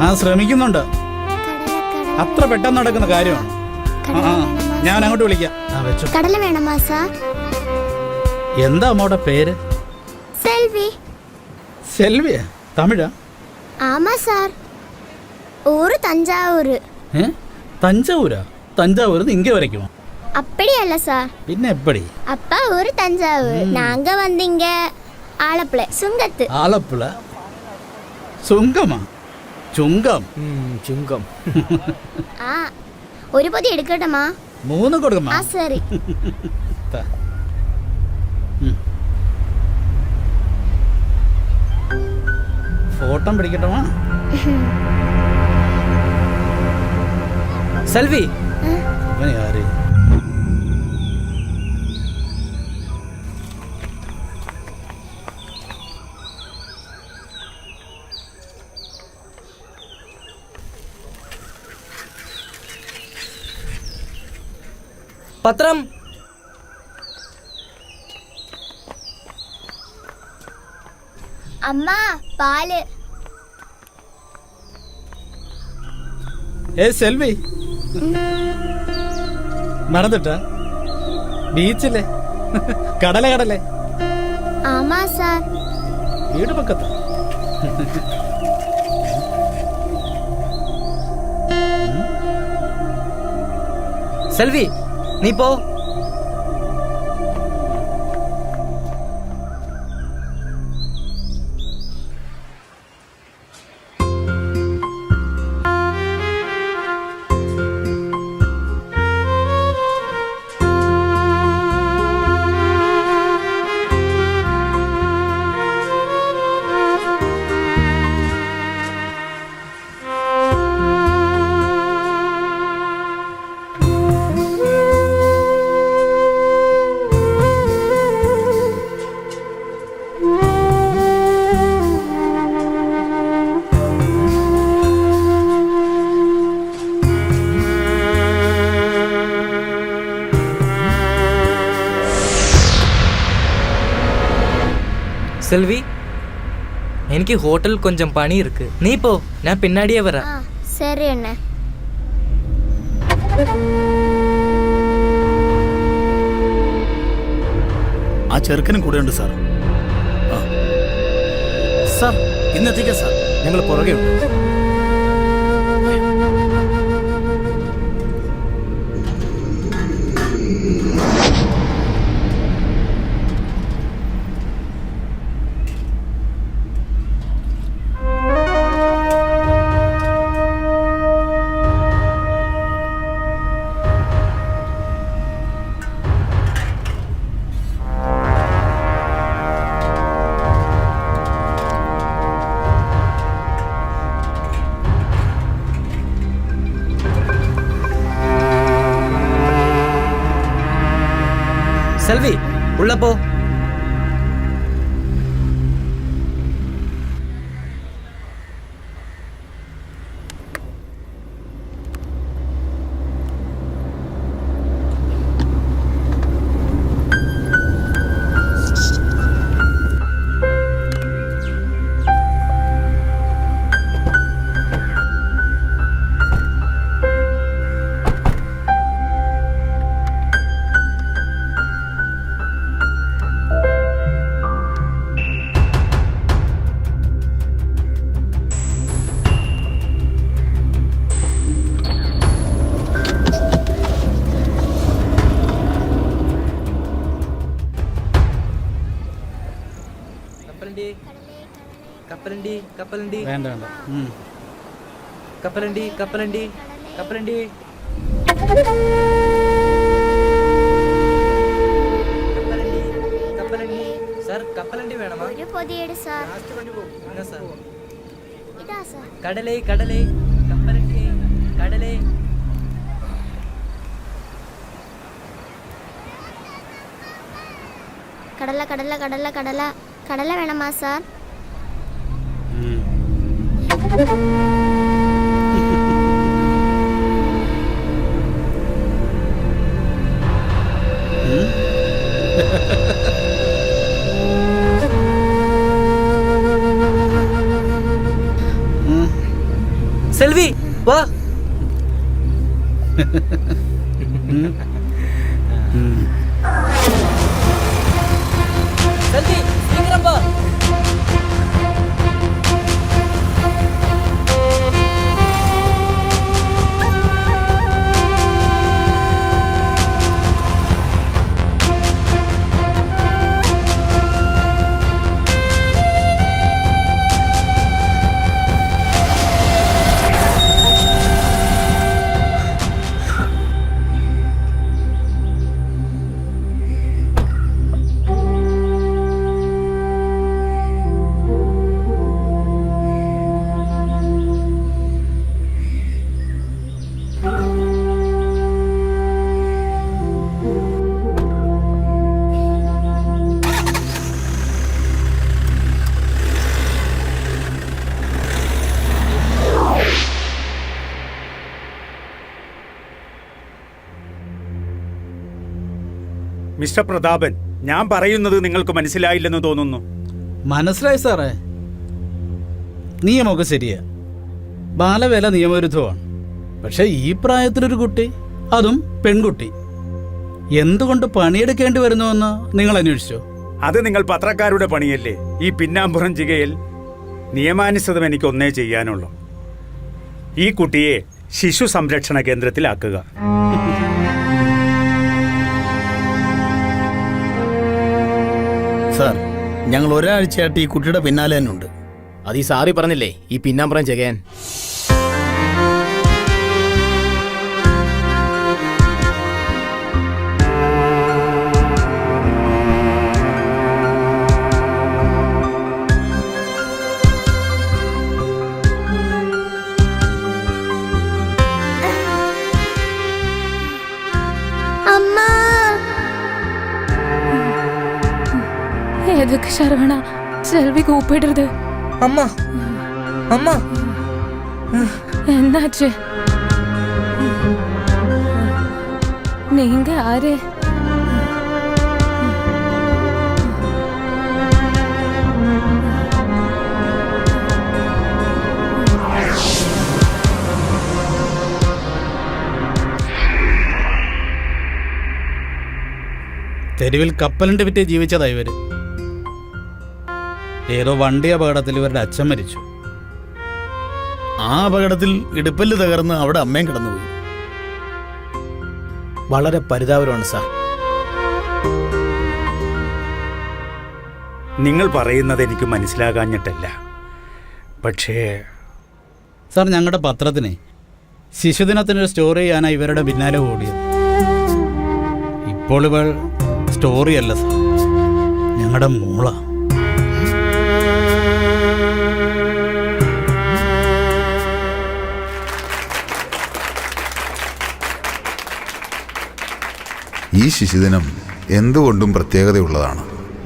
ആ ശ്രമിക്കുന്നുണ്ട്. അത്ര പെട്ടെന്ന് നടക്കുന്ന കാര്യമാണ്. ഞാൻ അങ്ങോട്ട് വിളിക്കാം. വെച്ചു. കടല വേണമാ സാർ? എന്താ അമ്മയുടെ പേര്? സെൽവി. സെൽവിയ? തമിഴാ? ആമാ സാർ. ഊര് തഞ്ചാവൂര്. തഞ്ചാവൂരാ? തഞ്ചാവൂർ ഇങ്ങ വരയ്ക്കുമോ? அப்படியல்ல சார். പിന്നെ എപ്പടി? அப்பா ஊரு தஞ்சாவூர். நாங்க வந்தீங்க ആലപ്പുഴ സുങ്കത്ത്. ആലപ്പുഴ സുങ്കമാ? ചുങ്കം. ചുങ്കം. ആ ഒരു പൊതി എടുക്കട്ടമാ? 3 കൊടുക്കമാ? ആ ശരി. ഫോട്ടോ പിടിക്കട്ടമാ? സെൽവി. ഇവനെ ആര്? പത്രം. അമ്മ പാല്. സെൽവി മറന്നിട്ടാ? ബീച്ചിലെ കടലേ? ആമാ സാർ. വീട് പക്കത്താ? സെൽവി നീ പോ. செல்வி, எனக்கு ஹோட்டல் கொஞ்சம் பணி இருக்கு. நீ போ, நான் பின்னாடியே வரேன். சரி அண்ணா. ആ ചെറുക്കനും കൂടെ ഉണ്ട് സാർ. സാർ ഇന്നെത്തിക്കാം സാർ, ഞങ്ങൾ പുറകെ ഉണ്ട്. செல்வி உள்ள போ. കപ്പലണ്ടി വേണ്ട വേണ്ട. കപ്പലണ്ടി കപ്പലണ്ടി കപ്പലണ്ടി കപ്പലണ്ടി സാർ, കപ്പലണ്ടി വേണമാ? ഒരു പൊതിയെടു സാർ. സാർ ഇതാ സാർ. കടലേ കടലേ കപ്പലണ്ടി കടലേ. കടല കടല കടല കടല കടല വേണമാ സാർ? വാ. ജൽദി, സീക്കിരം വാ. മിസ്റ്റർ പ്രതാപൻ, ഞാൻ പറയുന്നത് നിങ്ങൾക്ക് മനസ്സിലായില്ലെന്ന് തോന്നുന്നു. മനസ്സിലായി സാറേ. നിയമമൊക്കെ ശരിയാ, ബാലവേല നിയമവിരുദ്ധമാണ്. പക്ഷെ ഈ പ്രായത്തിലൊരു കുട്ടി, അതും പെൺകുട്ടി, എന്തുകൊണ്ട് പണിയെടുക്കേണ്ടി വരുന്നുവെന്ന് നിങ്ങൾ അന്വേഷിച്ചോ? അത് നിങ്ങൾ പത്രക്കാരുടെ പണിയല്ലേ. ഈ പിന്നാമ്പുറം ചികയിൽ നിയമാനുസൃതം എനിക്ക് ഒന്നേ ചെയ്യാനുള്ളൂ. ഈ കുട്ടിയെ ശിശു സംരക്ഷണ കേന്ദ്രത്തിലാക്കുക. സാർ, ഞങ്ങൾ ഒരാഴ്ചയായിട്ട് ഈ കുട്ടിയുടെ പിന്നാലെ തന്നെ ഉണ്ട്. അത് ഈ സാറി പറഞ്ഞില്ലേ ഈ പിന്നാമ്പുറം ചെയ്യാൻ. எதுக்கு சரவணா செல்வி கூப்பிடுறது? அம்மா, அம்மா, என்னாச்சு? நீங்க யாரு? തെരുവിൽ കപ്പലിന്റെ വിറ്റ് ജീവിച്ചതാ ഇവര്. ഏതോ വണ്ടി അപകടത്തിൽ ഇവരുടെ അച്ഛൻ മരിച്ചു. ആ അപകടത്തിൽ ഇടുപ്പല്ല് തകർന്ന് അവിടെ അമ്മയും കിടന്നുപോയി. വളരെ പരിതാപകരമാണ് സാർ. നിങ്ങൾ പറയുന്നത് എനിക്ക് മനസ്സിലാകാഞ്ഞിട്ടല്ല. പക്ഷേ സാർ, ഞങ്ങളുടെ പത്രത്തിനെ ശിശുദിനത്തിനൊരു സ്റ്റോറി ചെയ്യാനാണ് ഇവരുടെ പിന്നാലെ ഓടിയത്. ഇപ്പോൾ ഇവൾ സ്റ്റോറിയല്ല സാർ, ഞങ്ങളുടെ മോള. ഈ ശിശുദിനം എന്തുകൊണ്ടും പ്രത്യേകതയുള്ളതാണ്.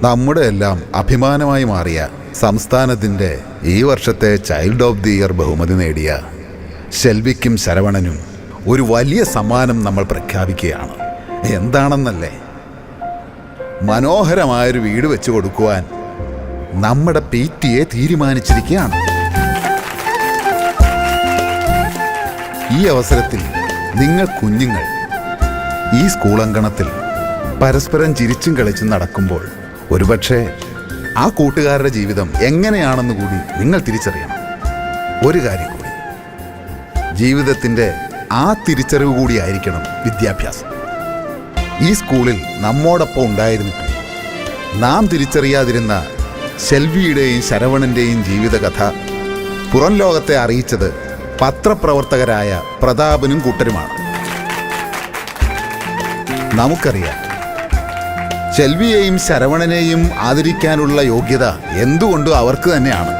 നമ്മുടെ എല്ലാം അഭിമാനമായി മാറിയ സംസ്ഥാനത്തിൻ്റെ ഈ വർഷത്തെ ചൈൽഡ് ഓഫ് ദി ഇയർ ബഹുമതി നേടിയ ശെൽവിക്കും ശരവണനും ഒരു വലിയ സമ്മാനം നമ്മൾ പ്രഖ്യാപിക്കുകയാണ്. എന്താണെന്നല്ലേ? മനോഹരമായൊരു വീട് വെച്ച് കൊടുക്കുവാൻ നമ്മുടെ PTA തീരുമാനിച്ചിരിക്കുകയാണ്. ഈ അവസരത്തിൽ നിങ്ങൾ കുഞ്ഞുങ്ങൾ ഈ സ്കൂളങ്കണത്തിൽ പരസ്പരം ചിരിച്ചും കളിച്ചും നടക്കുമ്പോൾ ഒരുപക്ഷെ ആ കൂട്ടുകാരുടെ ജീവിതം എങ്ങനെയാണെന്ന് കൂടി നിങ്ങൾ തിരിച്ചറിയണം. ഒരു കാര്യം കൂടി, ജീവിതത്തിൻ്റെ ആ തിരിച്ചറിവ് കൂടിയായിരിക്കണം വിദ്യാഭ്യാസം. ഈ സ്കൂളിൽ നമ്മോടൊപ്പം ഉണ്ടായിരുന്നിട്ടും നാം തിരിച്ചറിയാതിരുന്ന ശെൽവിയുടെയും ശരവണൻ്റെയും ജീവിതകഥ പുറം ലോകത്തെ അറിയിച്ചത് പത്രപ്രവർത്തകരായ പ്രതാപനും കൂട്ടരുമാണ്. നമുക്കറിയാം, ശെൽവിയെയും ശരവണനെയും ആദരിക്കാനുള്ള യോഗ്യത എന്തുകൊണ്ടും അവർക്ക് തന്നെയാണ്.